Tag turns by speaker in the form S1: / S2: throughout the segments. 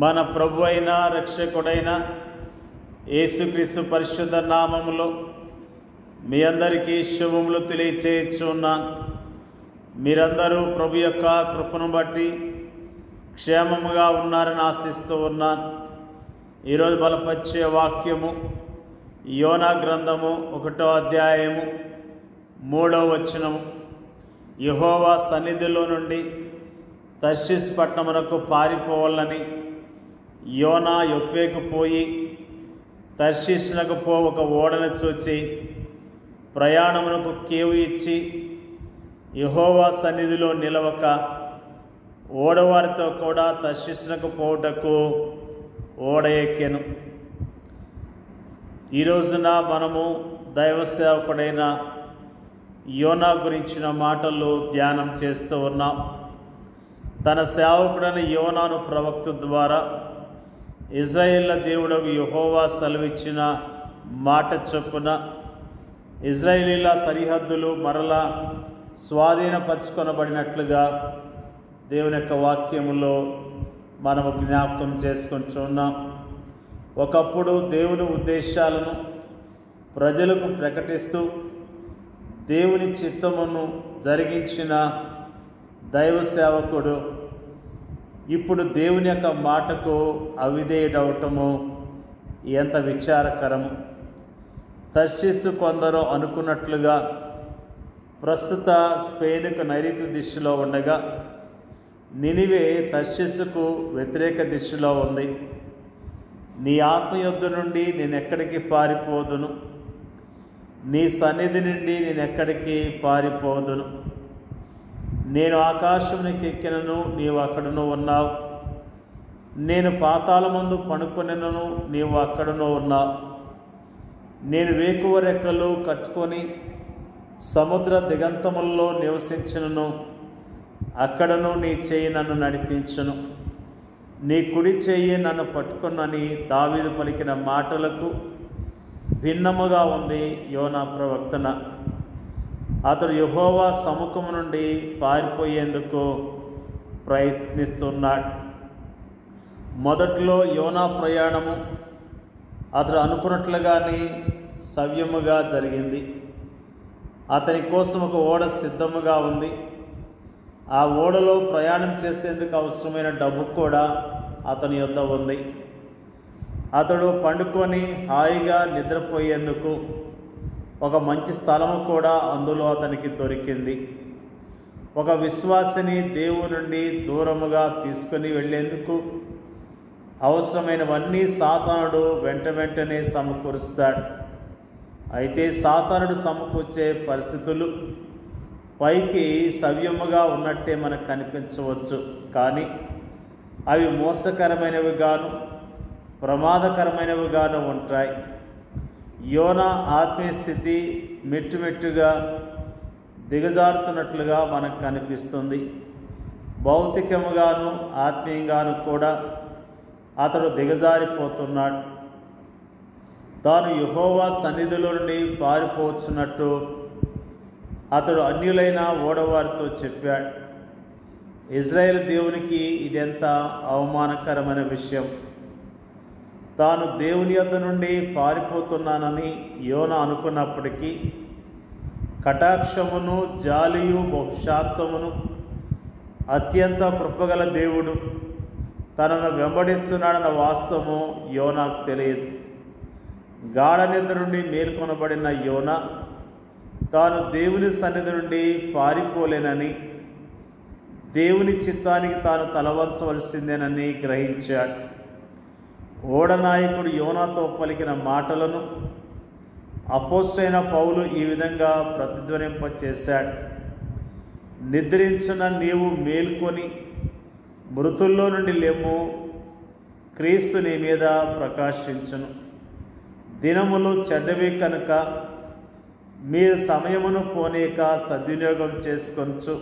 S1: మన ప్రభు అయిన రక్షకుడైన యేసుక్రీస్తు పరిశుద్ధ నామములో మీ అందరికీ శుభములు తెలియచేయుచున్నాను. మీరందరూ ప్రభు యొక్క కృపను బట్టి క్షేమముగా ఉన్నారని ఆశిస్తూ ఉన్నాను. ఈరోజు బలపరిచే వాక్యము యోనా గ్రంథము 1వ అధ్యాయము 3వ వచనము. యెహోవా సన్నిధిలో నుండి తర్షీషు పట్టణమునకు పారిపోవాలని యోనా యొప్పేకు పోయి తర్షీషునకు ఒక ఓడను చూచి ప్రయాణమునకు కేవు ఇచ్చి యెహోవా సన్నిధిలో నిలవక ఓడవారితో కూడా తర్షీషునకు పోవుటకు ఓడ ఎక్కెను. ఈ రోజున మనము దైవ సేవకుడైన యోనా గురించిన మాటలు ధ్యానం చేస్తూ ఉన్నాం. తన సేవకుడైన యోనాను ప్రవక్త ద్వారా ఇజ్రాయేళ్ల దేవుడకు యెహోవా సెలవిచ్చిన మాట చొప్పున ఇజ్రాయేలీల సరిహద్దులు మరలా స్వాధీనపరచుకొనబడినట్లుగా దేవుని యొక్క వాక్యములో మనము జ్ఞాపకం చేసుకుంటున్నాం. ఒకప్పుడు దేవుని ఉద్దేశాలను ప్రజలకు ప్రకటిస్తూ దేవుని చిత్తమును జరిగించిన దైవ సేవకుడు ఇప్పుడు దేవుని యొక్క మాటకు అవిధేయుడవటము ఎంత విచారకరము. తర్షీషు కొందరు అనుకున్నట్లుగా ప్రస్తుత స్పెయిన్కు నైరుతి దిశలో ఉండగా నినివే తర్షీషుకు వ్యతిరేక దిశలో ఉంది. నీ ఆత్మయుద్ధ నుండి నేనెక్కడికి పారిపోదును, నీ సన్నిధి నుండి నేనెక్కడికి పారిపోదును. నేను ఆకాశమునికి ఎక్కినను, నీవు అక్కడను ఉన్నావు. నేను పాతాళమందు పడుకొనెనను, నీవు అక్కడను ఉన్నావు. నేను వేకువ రెక్కలు కట్టుకొని సముద్ర దిగంతముల్లో నివసించును, అక్కడను నీ చేయి నన్ను నడిపించును. నీ కుడి చేయి నన్ను పట్టుకున్నని దావీదు పలికిన మాటలకు భిన్నముగా ఉంది యోనా ప్రవక్తన. అతడు యెహోవా సముఖము నుండి పారిపోయేందుకు ప్రయత్నిస్తున్నాడు. మొదట్లో యోనా ప్రయాణము అతడు అనుకున్నట్లుగానే సవ్యముగా జరిగింది. అతని కోసం ఒక ఓడ సిద్ధముగా ఉంది. ఆ ఓడలో ప్రయాణం చేసేందుకు అవసరమైన డబ్బు కూడా అతని యొద్ద ఉంది. అతడు పండుకొని హాయిగా నిద్రపోయేందుకు ఒక మంచి స్థలము కూడా అందులో అతనికి దొరికింది. ఒక విశ్వాసిని దేవుని నుండి దూరముగా తీసుకొని వెళ్ళేందుకు అవసరమైనవన్నీ సాతానుడు వెంటనే సమకూరుస్తాడు. అయితే సాతానుడు సమకూర్చే పరిస్థితులు పైకి సవ్యముగా ఉన్నట్టే మనకు కనిపించవచ్చు, కానీ అవి మోసకరమైనవిగాను ప్రమాదకరమైనవిగాను ఉంటాయి. యోనా ఆత్మీయ స్థితి మెట్టుమెట్టుగా దిగజారుతున్నట్లుగా మనకు కనిపిస్తుంది. భౌతికముగాను ఆత్మీయంగాను కూడా అతడు దిగజారిపోతున్నాడు. తాను యెహోవా సన్నిధిలో నుండి పారిపోవచ్చున్నట్టు అతడు అన్యులైన ఓడవారితో చెప్పాడు. ఇజ్రాయేల్ దేవునికి ఇదెంత అవమానకరమైన విషయం. తాను దేవుని యొద్ద నుండి పారిపోతున్నానని యోనా అనుకున్నప్పటికీ కటాక్షమును జాలియు బహుశాంతమును అత్యంత కృపగల దేవుడు తనను వెంబడిస్తున్నాడన్న వాస్తవము యోనాకు తెలియదు. గాఢ నిద్ర నుండి మేల్కొనబడిన యోనా తాను దేవుని సన్నిధి నుండి పారిపోలేనని, దేవుని చిత్తానికి తాను తలవంచవలసిందేనని గ్రహించాడు. ఓడనాయకుడు యోనాతో పలికిన మాటలను అపోస్తలుడైన పౌలు ఈ విధంగా ప్రతిధ్వనింపచేశాడు. నిద్రించిన నీవు మేల్కొని మృతుల్లో నుండి లెమ్ము, క్రీస్తు నీ మీద ప్రకాశించును. దినములు చెడ్డవి కనుక మీరు సమయమును పోనీక సద్వినియోగం చేసుకొనచ్చు.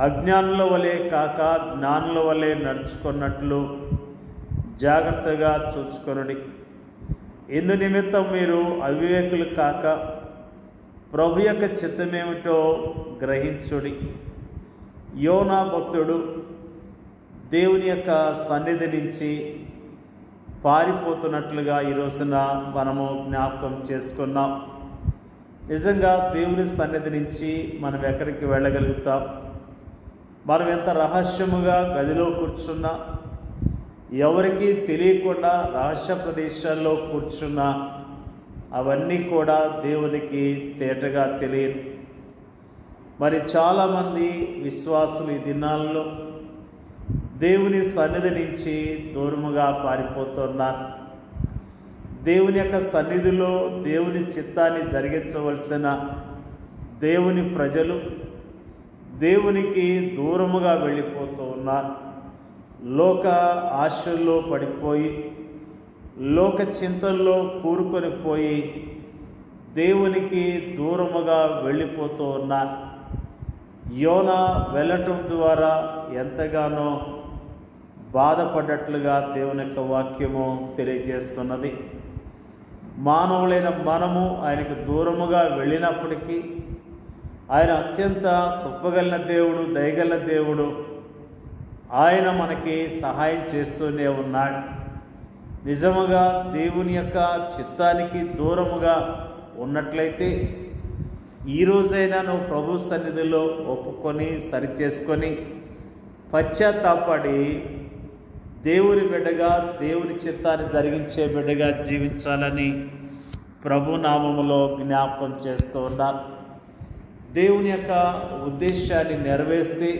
S1: అజ్ఞానుల వలె కాక జ్ఞానుల వలె నడుచుకున్నట్లు జాగ్రత్తగా చూచుకొనుడి. ఇందు నిమిత్తం మీరు అవివేకులు కాక ప్రభు యొక్క చిత్తమేమిటో గ్రహించుడి. యోనా భక్తుడు దేవుని యొక్క సన్నిధి నుంచి పారిపోతున్నట్లుగా ఈ రోజున మనము జ్ఞాపకం చేసుకున్నాం. నిజంగా దేవుని సన్నిధి నుంచి మనం ఎక్కడికి వెళ్ళగలుగుతాం? మనం ఎంత రహస్యముగా గదిలో కూర్చున్నా, ఎవరికీ తెలియకుండా రహస్య ప్రదేశాల్లో కూర్చున్నా, అవన్నీ కూడా దేవునికి తేటగా తెలియదు. మరి చాలామంది విశ్వాసులు ఈ దినాల్లో దేవుని సన్నిధి నుంచి దూరముగా పారిపోతున్నారు. దేవుని యొక్క సన్నిధిలో దేవుని చిత్తాన్ని జరిగించవలసిన దేవుని ప్రజలు దేవునికి దూరముగా వెళ్ళిపోతూ ఉన్నారు. లోక ఆశల్లో పడిపోయి, లోక చింతల్లో కూరుకొని పోయి దేవునికి దూరముగా వెళ్ళిపోతూ ఉన్నారు. యోనా వెళ్ళటం ద్వారా ఎంతగానో బాధపడ్డట్లుగా దేవుని యొక్క వాక్యము తెలియజేస్తున్నది. మానవులైన మనము ఆయనకు దూరముగా వెళ్ళినప్పటికీ ఆయన అత్యంత కృపగల దేవుడు, దయగల దేవుడు. ఆయన మనకి సహాయం చేస్తూనే ఉన్నాడు. నిజముగా దేవుని యొక్క చిత్తానికి దూరముగా ఉన్నట్లయితే ఈరోజైనా నువ్వు ప్రభు సన్నిధిలో ఒప్పుకొని సరిచేసుకొని పశ్చాత్తాపడి దేవుని బిడ్డగా, దేవుని చిత్తాన్ని జరిగించే బిడ్డగా జీవించాలని ప్రభు నామములో జ్ఞాపకం చేస్తూ ఉన్నారు. దేవుని యొక్క ఉద్దేశాన్ని నెరవేర్స్తే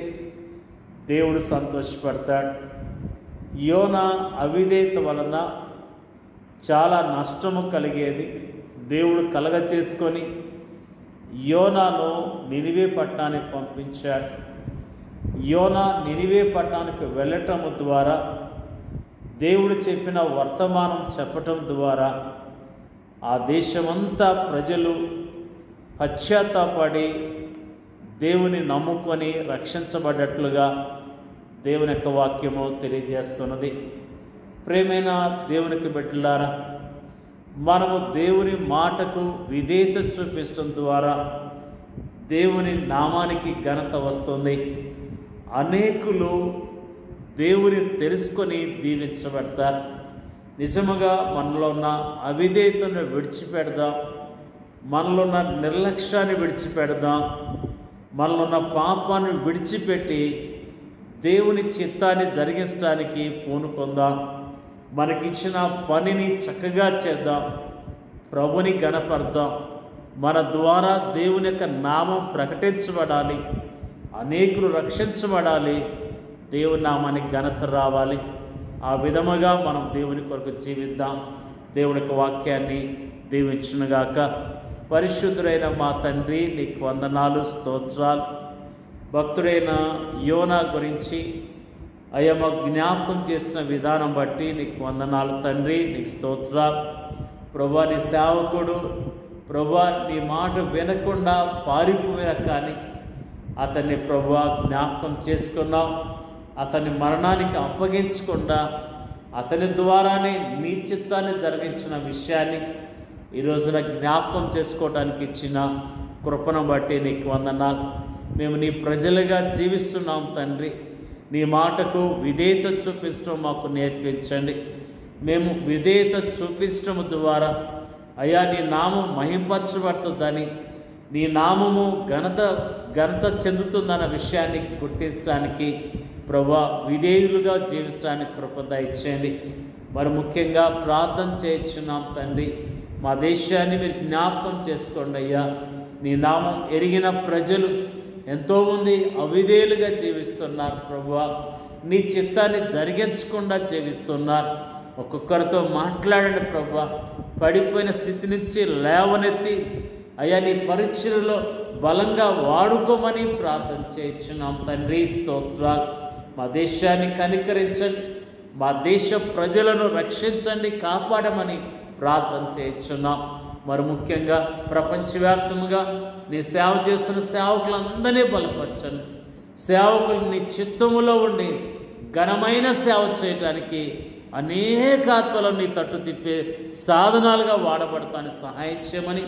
S1: దేవుడు సంతోషపడతాడు. యోనా అవిధేయత వలన చాలా నష్టము కలిగేది. దేవుడు కలగచేసుకొని యోనాను నినివే పట్టణానికి పంపించాడు. యోనా నినివే పట్టణానికి వెళ్ళటము ద్వారా, దేవుడు చెప్పిన వర్తమానం చెప్పటం ద్వారా ఆ దేశమంతా ప్రజలు పశ్చాత్తాపడి దేవుని నమ్ముకొని రక్షించబడ్డట్లుగా దేవుని యొక్క వాక్యము తెలియజేస్తున్నది. ప్రేమైన దేవునికి బిడ్డలారా, మనము దేవుని మాటకు విధేయత చూపించడం ద్వారా దేవుని నామానికి ఘనత వస్తుంది. అనేకులు దేవుని తెలుసుకొని దీవించబడతారు. నిజముగా మనలో ఉన్న అవిధేయతను విడిచిపెడదాం, మనలో ఉన్న నిర్లక్ష్యాన్ని విడిచిపెడదాం, మనలో ఉన్న పాపాన్ని విడిచిపెట్టి దేవుని చిత్తాన్ని జరిగించడానికి పూనుకొందాం. మనకిచ్చిన పనిని చక్కగా చేద్దాం, ప్రభుని గణపడదాం. మన ద్వారా దేవుని యొక్క నామం ప్రకటించబడాలి, అనేకులు రక్షించబడాలి, దేవుని నామానికి ఘనత రావాలి. ఆ విధముగా మనం దేవుని కొరకు జీవిద్దాం. దేవుని యొక్క వాక్యాన్ని దీవించునుగాక. పరిశుద్ధుడైన మా తండ్రి, నీకు వందనాలు, స్తోత్రాలు. భక్తుడైన యోనా గురించి అయ్యమ్మ జ్ఞాపకం చేసిన విధానం బట్టి నీకు వందనాలు తండ్రి, నీకు స్తోత్రాలు. ప్రభా, నీ సేవకుడు ప్రభా నీ మాట వినకుండా పారిపోయినా కానీ అతన్ని ప్రభా జ్ఞాపకం చేసుకున్నావు. అతన్ని మరణానికి అప్పగించకుండా అతని ద్వారానే నీ చిత్తాన్ని జరిగించిన విషయాన్ని ఈ రోజున జ్ఞాపకం చేసుకోవడానికి ఇచ్చిన కృపను బట్టి నీకు వందనాలు. మేము నీ ప్రజలుగా జీవిస్తున్నాం తండ్రి. నీ మాటకు విధేయత చూపించడం మాకు నేర్పించండి. మేము విధేయత చూపించడం ద్వారా అయ్యా నీ నామం మహింపరచబడుతుందని, నీ నామము ఘనత చెందుతుందన్న విషయాన్ని గుర్తించడానికి ప్రభా విధేయులుగా జీవించడానికి కృప దయచేయండి. మరి ముఖ్యంగా ప్రార్థన చేయించున్నాం తండ్రి. మా దేశాన్ని మీరు జ్ఞాపకం చేసుకోండి అయ్యా. నీ నామం ఎరిగిన ప్రజలు ఎంతోమంది అవిధేయులుగా జీవిస్తున్నారు ప్రభువా. నీ చిత్తాన్ని జరిగించకుండా జీవిస్తున్నారు. ఒక్కొక్కరితో మాట్లాడండి ప్రభువా. పడిపోయిన స్థితి నుంచి లేవనెత్తి అయ్యా నీ పరిచర్యలో బలంగా వాడుకోమని ప్రార్థన చేయించున్నాం తండ్రి. స్తోత్రాలు. మా దేశాన్ని కనికరించండి, మా దేశ ప్రజలను రక్షించండి, కాపాడమని ప్రార్థన చేయించున్నాం. మరి ముఖ్యంగా ప్రపంచవ్యాప్తంగా నీ సేవ చేస్తున్న సేవకులందరినీ బలపరచండి. సేవకులు నీ చిత్తములో ఉండి ఘనమైన సేవ చేయటానికి అనేక ఆత్మలను నీ తట్టు తిప్పే సాధనాలుగా వాడబడతాని సహాయం చేయమని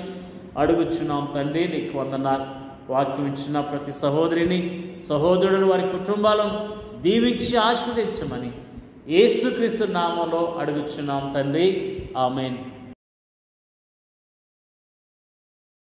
S1: అడుగుచున్నాం తండ్రి. నీకు వందనాలు. వాక్యం ఇచ్చిన ప్రతి సహోదరిని, సహోదరుడు, వారి కుటుంబాలను దీవించి ఆశీర్వదించమని యేసుక్రీస్తు నామములో అడుగుచున్నాం తండ్రి. ఆమేన్.